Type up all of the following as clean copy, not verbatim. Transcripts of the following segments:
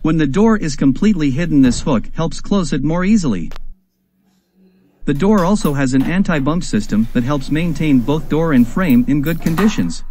When the door is completely hidden, this hook helps close it more easily. The door also has an anti-bump system that helps maintain both door and frame in good conditions.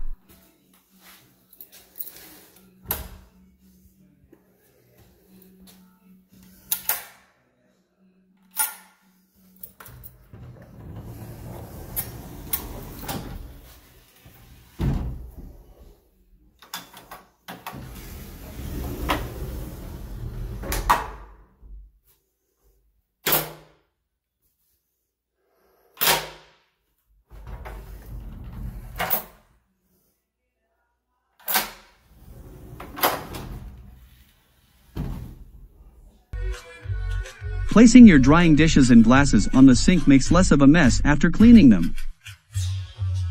Placing your drying dishes and glasses on the sink makes less of a mess after cleaning them.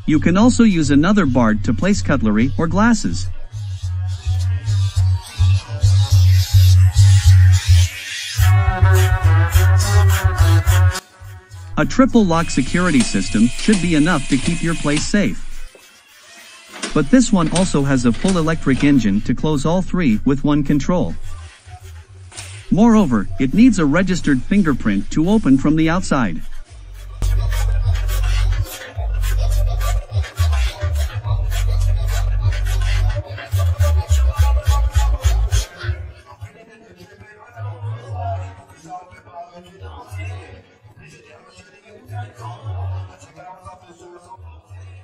You can also use another bar to place cutlery or glasses. A triple lock security system should be enough to keep your place safe. But this one also has a full electric engine to close all three with one control. Moreover, it needs a registered fingerprint to open from the outside.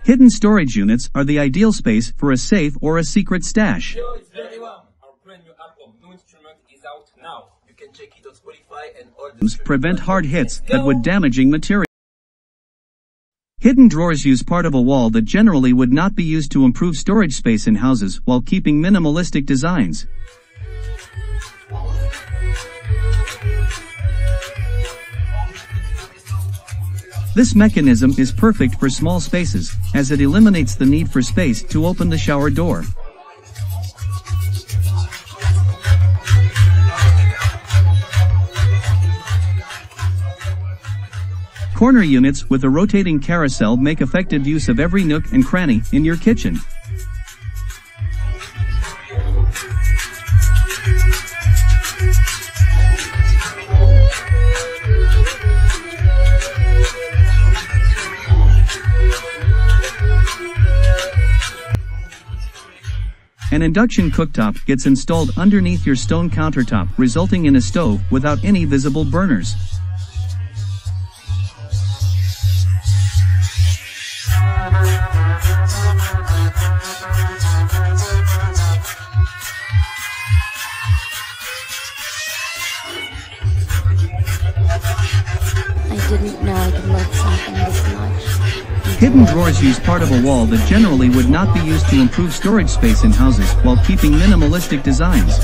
Hidden storage units are the ideal space for a safe or a secret stash. Prevent hard hits that would damaging material. Hidden drawers use part of a wall that generally would not be used to improve storage space in houses while keeping minimalistic designs. This mechanism is perfect for small spaces, as it eliminates the need for space to open the shower door. Corner units with a rotating carousel make effective use of every nook and cranny in your kitchen. An induction cooktop gets installed underneath your stone countertop, resulting in a stove without any visible burners. I didn't know I could love something this much. Hidden drawers use part of a wall that generally would not be used to improve storage space in houses while keeping minimalistic designs.